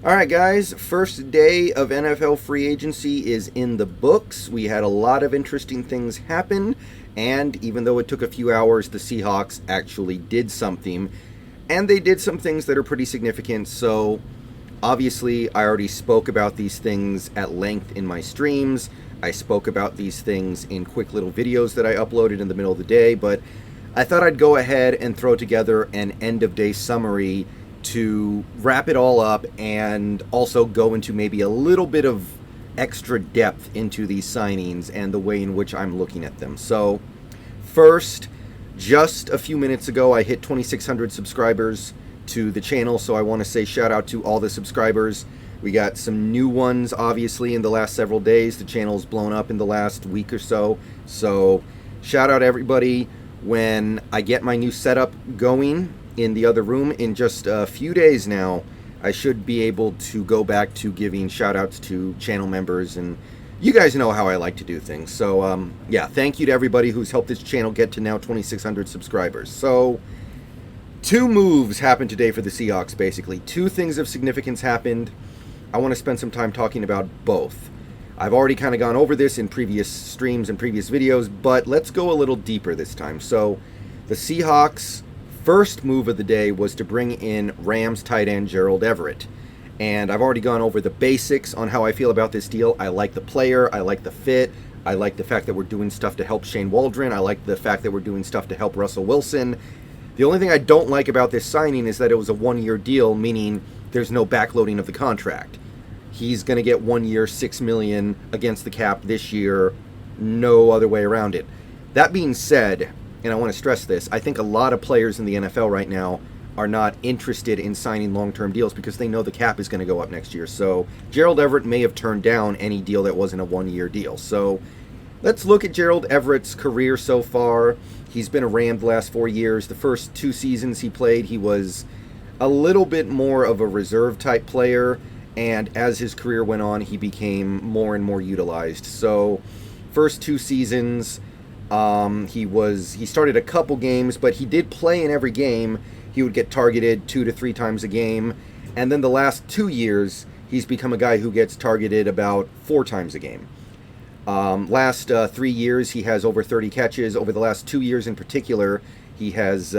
All right, guys, first day of NFL free agency is in the books. We had a lot of interesting things happen, and even though it took a few hours, the Seahawks actually did something, and they did some things that are pretty significant. So, obviously, I already spoke about these things at length in my streams. I spoke about these things in quick little videos that I uploaded in the middle of the day, but I thought I'd go ahead and throw together an end-of-day summary to wrap it all up and also go into maybe a little bit of extra depth into these signings and the way in which I'm looking at them. So, first, just a few minutes ago, I hit 2,600 subscribers to the channel, so I want to say shout out to all the subscribers. We got some new ones, obviously, in the last several days. The channel's blown up in the last week or so. So, shout out everybody. When I get my new setup going in the other room in just a few days now, I should be able to go back to giving shout outs to channel members, and you guys know how I like to do things. So yeah, thank you to everybody who's helped this channel get to now 2,600 subscribers. So two moves happened today for the Seahawks, basically. Two things of significance happened. I want to spend some time talking about both. I've already kind of gone over this in previous streams and previous videos, but let's go a little deeper this time. So the Seahawks' first move of the day was to bring in Rams tight end Gerald Everett. And I've already gone over the basics on how I feel about this deal. I like the player. I like the fit. I like the fact that we're doing stuff to help Shane Waldron. I like the fact that we're doing stuff to help Russell Wilson. The only thing I don't like about this signing is that it was a one-year deal, meaning there's no backloading of the contract. He's going to get 1 year, $6 million against the cap this year. No other way around it. That being said, and I want to stress this, I think a lot of players in the NFL right now are not interested in signing long-term deals because they know the cap is going to go up next year. So Gerald Everett may have turned down any deal that wasn't a one-year deal. So let's look at Gerald Everett's career so far. He's been a Ram the last 4 years. The first 2 seasons he played, he was a little bit more of a reserve-type player, and as his career went on, he became more and more utilized. So first 2 seasons, he started a couple games, but he did play in every game. He would get targeted 2 to 3 times a game. And then the last 2 years, he's become a guy who gets targeted about 4 times a game. Last 3 years, he has over 30 catches. Over the last 2 years in particular, he has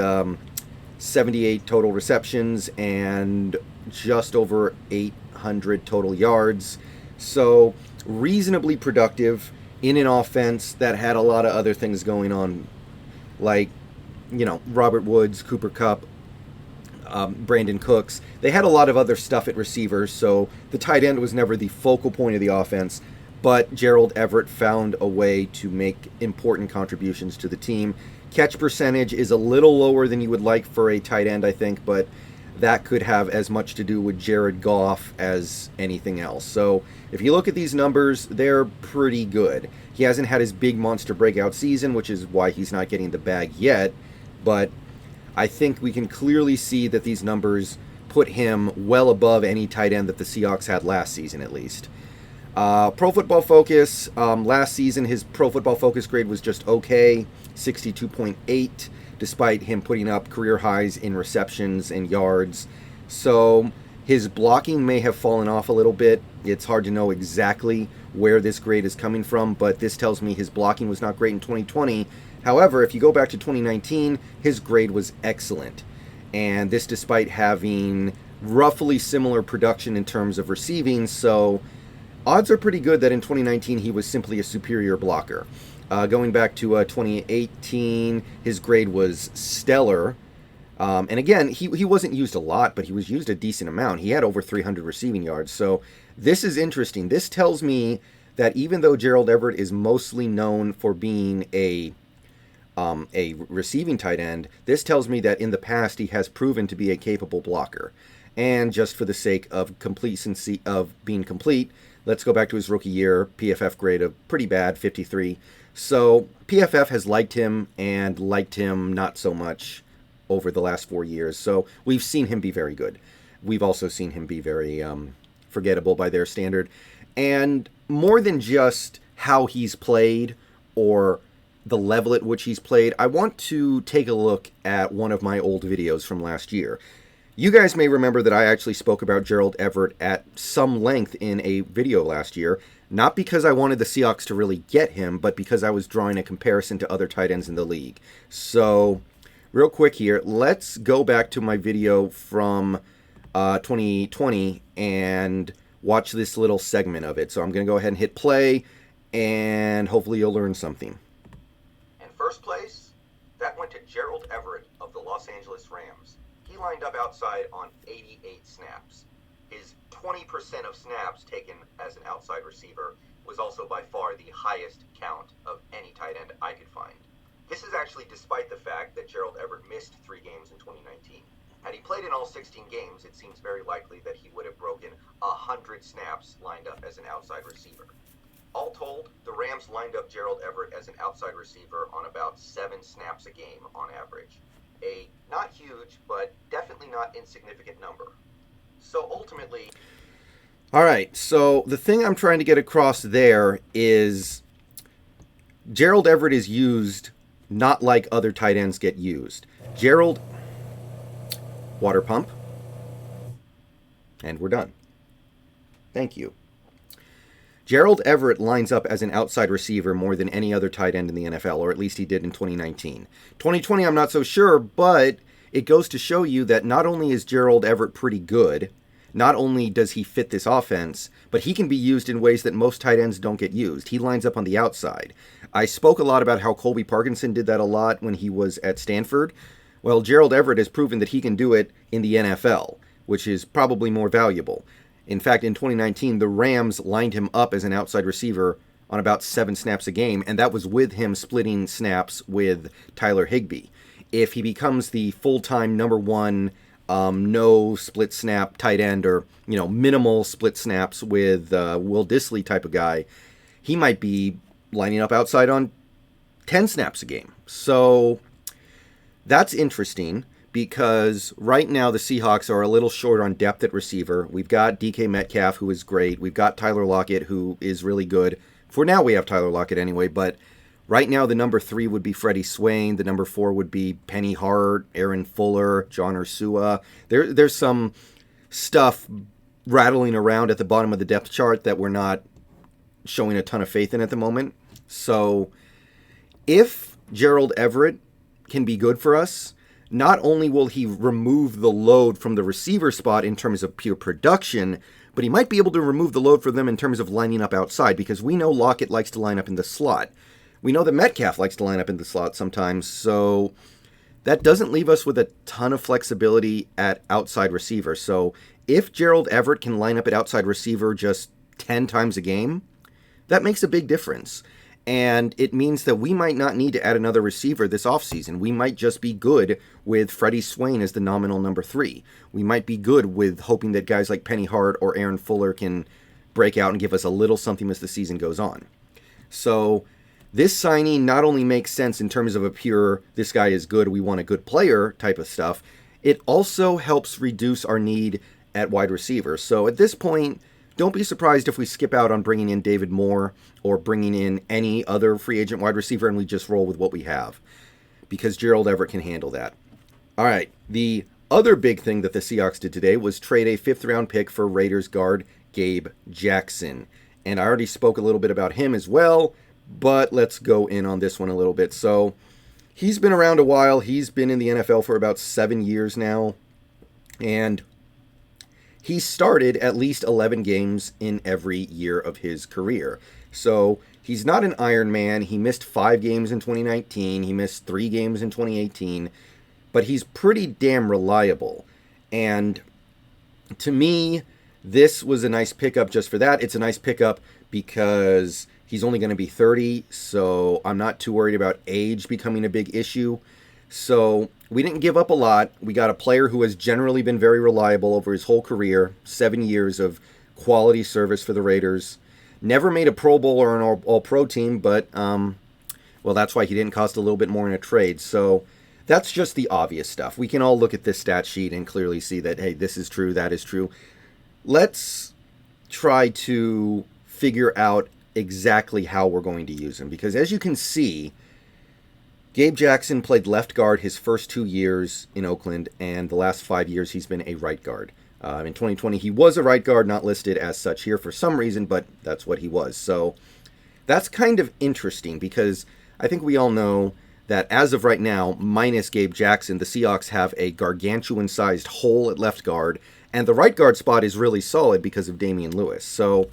78 total receptions and just over 800 total yards. So reasonably productive in an offense that had a lot of other things going on, like, Robert Woods, Cooper Kupp, Brandon Cooks. They had a lot of other stuff at receivers, so the tight end was never the focal point of the offense, but Gerald Everett found a way to make important contributions to the team. Catch percentage is a little lower than you would like for a tight end, I think, but that could have as much to do with Jared Goff as anything else. So if you look at these numbers, they're pretty good. He hasn't had his big monster breakout season, which is why he's not getting the bag yet, but I think we can clearly see that these numbers put him well above any tight end that the Seahawks had last season, at least. Pro Football Focus, last season his Pro Football Focus grade was just okay, 62.8, despite him putting up career highs in receptions and yards. So his blocking may have fallen off a little bit. It's hard to know exactly where this grade is coming from, but this tells me his blocking was not great in 2020. However, if you go back to 2019, his grade was excellent. And this despite having roughly similar production in terms of receiving, so odds are pretty good that in 2019 he was simply a superior blocker. Going back to 2018, his grade was stellar. And again, he wasn't used a lot, but he was used a decent amount. He had over 300 receiving yards. So this is interesting. This tells me that even though Gerald Everett is mostly known for being a receiving tight end, this tells me that in the past he has proven to be a capable blocker. And just for the sake of completency of being complete, let's go back to his rookie year, PFF grade of pretty bad, 53. So PFF has liked him and liked him not so much over the last 4 years. So we've seen him be very good. We've also seen him be very forgettable by their standard. And more than just how he's played or the level at which he's played, I want to take a look at one of my old videos from last year. You guys may remember that I actually spoke about Gerald Everett at some length in a video last year, not because I wanted the Seahawks to really get him, but because I was drawing a comparison to other tight ends in the league. So, real quick here, let's go back to my video from 2020 and watch this little segment of it. So I'm going to go ahead and hit play, and hopefully you'll learn something. In first place, that went to Gerald Everett of the Los Angeles Rams. He lined up outside on 88 snaps. His 20% of snaps taken as an outside receiver was also by far the highest count of any tight end I could find. This is actually despite the fact that Gerald Everett missed 3 games in 2019. Had he played in all 16 games, it seems very likely that he would have broken 100 snaps lined up as an outside receiver. All told, the Rams lined up Gerald Everett as an outside receiver on about 7 snaps a game on average. A not huge, but definitely not insignificant number. So ultimately... All right, so the thing I'm trying to get across there is Gerald Everett is used not like other tight ends get used. Gerald... Water pump. And we're done. Thank you. Gerald Everett lines up as an outside receiver more than any other tight end in the NFL, or at least he did in 2019. 2020, I'm not so sure, but it goes to show you that not only is Gerald Everett pretty good, not only does he fit this offense, but he can be used in ways that most tight ends don't get used. He lines up on the outside. I spoke a lot about how Colby Parkinson did that a lot when he was at Stanford. Well, Gerald Everett has proven that he can do it in the NFL, which is probably more valuable. In fact, in 2019, the Rams lined him up as an outside receiver on about 7 snaps a game, and that was with him splitting snaps with Tyler Higbee. If he becomes the full-time number 1, no split snap tight end, or minimal split snaps with Will Dissly type of guy, he might be lining up outside on 10 snaps a game. So that's interesting, because right now the Seahawks are a little short on depth at receiver. We've got DK Metcalf, who is great. We've got Tyler Lockett, who is really good. For now, we have Tyler Lockett anyway, but right now the number 3 would be Freddie Swain. The number 4 would be Penny Hart, Aaron Fuller, John Ursua. There's some stuff rattling around at the bottom of the depth chart that we're not showing a ton of faith in at the moment. So if Gerald Everett can be good for us, not only will he remove the load from the receiver spot in terms of pure production, but he might be able to remove the load for them in terms of lining up outside, because we know Lockett likes to line up in the slot. We know that Metcalf likes to line up in the slot sometimes, so that doesn't leave us with a ton of flexibility at outside receiver. So if Gerald Everett can line up at outside receiver just 10 times a game, that makes a big difference. And it means that we might not need to add another receiver this offseason. We might just be good with Freddie Swain as the nominal number 3. We might be good with hoping that guys like Penny Hart or Aaron Fuller can break out and give us a little something as the season goes on. So this signing not only makes sense in terms of a pure, this guy is good, we want a good player type of stuff, it also helps reduce our need at wide receiver. So at this point, don't be surprised if we skip out on bringing in David Moore or bringing in any other free agent wide receiver and we just roll with what we have, because Gerald Everett can handle that. All right, the other big thing that the Seahawks did today was trade a 5th-round pick for Raiders guard Gabe Jackson. And I already spoke a little bit about him as well, but let's go in on this one a little bit. So he's been around a while. He's been in the NFL for about 7 years now, and he started at least 11 games in every year of his career. So he's not an Iron Man. He missed 5 games in 2019. He missed 3 games in 2018. But he's pretty damn reliable. And to me, this was a nice pickup just for that. It's a nice pickup because he's only going to be 30, so I'm not too worried about age becoming a big issue. So we didn't give up a lot. We got a player who has generally been very reliable over his whole career, 7 years of quality service for the Raiders. Never made a Pro Bowl or an All-Pro team, but, well, that's why he didn't cost a little bit more in a trade. So that's just the obvious stuff. We can all look at this stat sheet and clearly see that, hey, this is true, that is true. Let's try to figure out exactly how we're going to use him, because as you can see, Gabe Jackson played left guard his first 2 years in Oakland, and the last 5 years he's been a right guard. In 2020, he was a right guard, not listed as such here for some reason, but that's what he was. So that's kind of interesting because I think we all know that as of right now, minus Gabe Jackson, the Seahawks have a gargantuan-sized hole at left guard, and the right guard spot is really solid because of Damian Lewis. So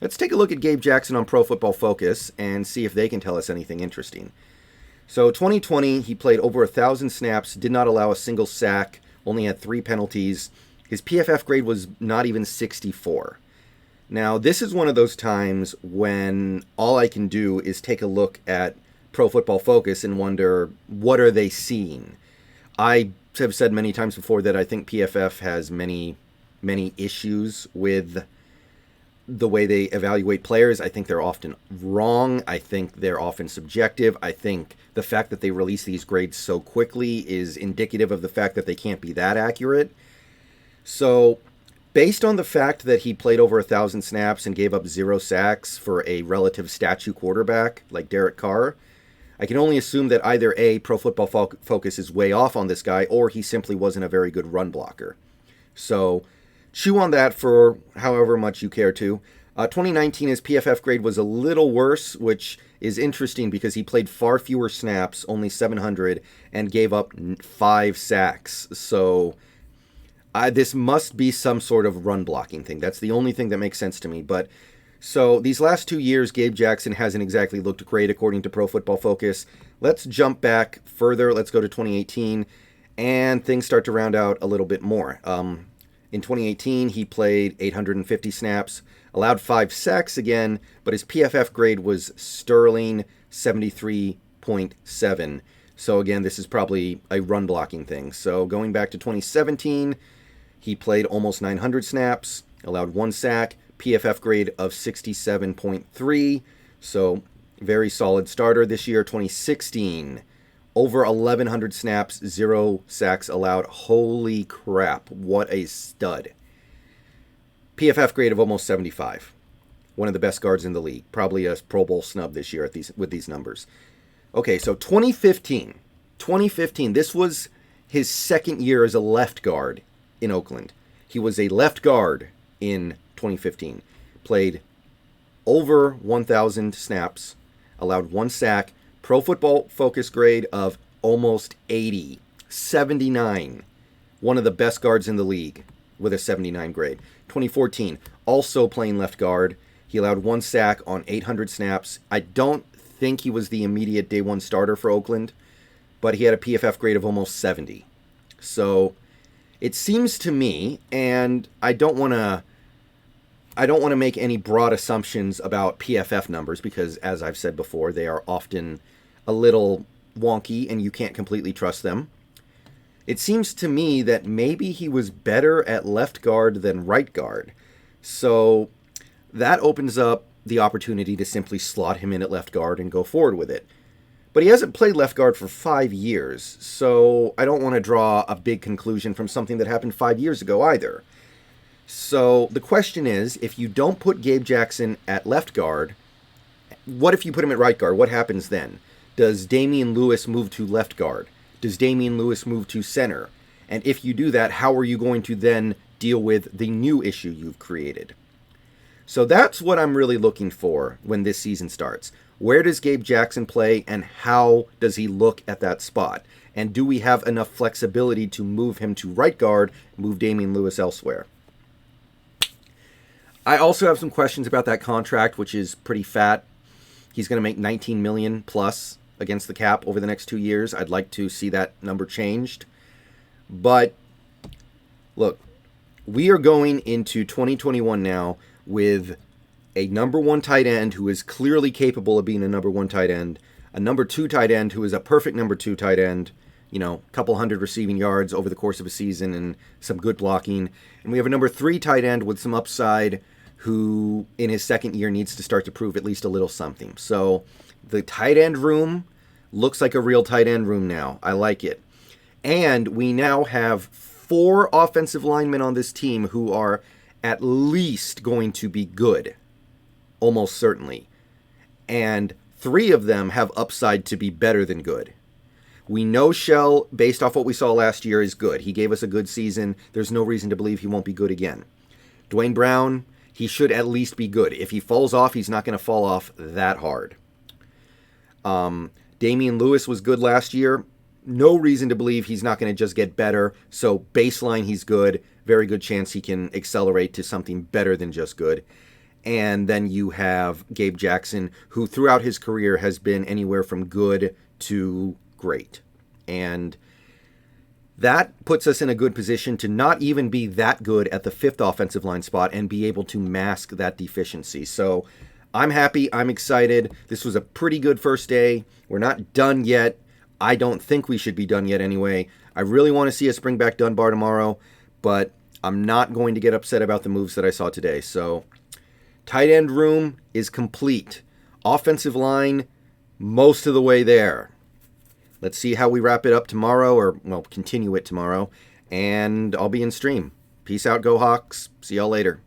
let's take a look at Gabe Jackson on Pro Football Focus and see if they can tell us anything interesting. So 2020, he played over 1,000 snaps, did not allow a single sack, only had 3 penalties. His PFF grade was not even 64. Now, this is one of those times when all I can do is take a look at Pro Football Focus and wonder, what are they seeing? I have said many times before that I think PFF has many issues with the way they evaluate players. I think they're often wrong. I think they're often subjective. I think the fact that they release these grades so quickly is indicative of the fact that they can't be that accurate. So, based on the fact that he played over 1,000 snaps and gave up 0 sacks for a relative statue quarterback like Derek Carr, I can only assume that either A, Pro Football Focus is way off on this guy, or he simply wasn't a very good run blocker. So, chew on that for however much you care to. 2019, his PFF grade was a little worse, which is interesting because he played far fewer snaps, only 700, and gave up 5 sacks. So this must be some sort of run blocking thing. That's the only thing that makes sense to me. But so these last 2 years, Gabe Jackson hasn't exactly looked great according to Pro Football Focus. Let's jump back further. Let's go to 2018, and things start to round out a little bit more. In 2018, he played 850 snaps, allowed 5 sacks again, but his PFF grade was sterling 73.7. So again, this is probably a run blocking thing. So going back to 2017, he played almost 900 snaps, allowed 1 sack, PFF grade of 67.3. So very solid starter this year. 2016, over 1,100 snaps, 0 sacks allowed. Holy crap, what a stud. PFF grade of almost 75. One of the best guards in the league. Probably a Pro Bowl snub this year with these numbers. Okay, so 2015, this was his second year as a left guard in Oakland. He was a left guard in 2015. Played over 1,000 snaps, allowed 1 sack, Pro Football Focus grade of almost 80, 79. One of the best guards in the league with a 79 grade. 2014, also playing left guard. He allowed 1 sack on 800 snaps. I don't think he was the immediate day 1 starter for Oakland, but he had a PFF grade of almost 70. So it seems to me, and I don't want to make any broad assumptions about PFF numbers because, as I've said before, they are often a little wonky and you can't completely trust them. It seems to me that maybe he was better at left guard than right guard. So that opens up the opportunity to simply slot him in at left guard and go forward with it. But he hasn't played left guard for 5 years, so I don't want to draw a big conclusion from something that happened 5 years ago either. So the question is, if you don't put Gabe Jackson at left guard, what if you put him at right guard? What happens then? Does Damian Lewis move to left guard? Does Damian Lewis move to center? And if you do that, how are you going to then deal with the new issue you've created? So that's what I'm really looking for when this season starts. Where does Gabe Jackson play and how does he look at that spot? And do we have enough flexibility to move him to right guard, move Damian Lewis elsewhere? I also have some questions about that contract, which is pretty fat. He's going to make $19 million plus against the cap over the next 2 years. I'd like to see that number changed. But look, we are going into 2021 now with a number 1 tight end who is clearly capable of being a number 1 tight end, a number 2 tight end who is a perfect number 2 tight end, a couple hundred receiving yards over the course of a season and some good blocking. And we have a number 3 tight end with some upside who in his second year needs to start to prove at least a little something. So the tight end room looks like a real tight end room now. I like it. And we now have 4 offensive linemen on this team who are at least going to be good. Almost certainly. And 3 of them have upside to be better than good. We know Shell, based off what we saw last year, is good. He gave us a good season. There's no reason to believe he won't be good again. Dwayne Brown, he should at least be good. If he falls off, he's not going to fall off that hard. Damian Lewis was good last year. No reason to believe he's not going to just get better. So baseline, he's good. Very good chance he can accelerate to something better than just good. And then you have Gabe Jackson, who throughout his career has been anywhere from good to great. And that puts us in a good position to not even be that good at the 5th offensive line spot and be able to mask that deficiency. So I'm happy. I'm excited. This was a pretty good first day. We're not done yet. I don't think we should be done yet anyway. I really want to see us bring back Dunbar tomorrow, but I'm not going to get upset about the moves that I saw today. So tight end room is complete. Offensive line, most of the way there. Let's see how we wrap it up tomorrow, or, well, continue it tomorrow. And I'll be in stream. Peace out, Go Hawks. See y'all later.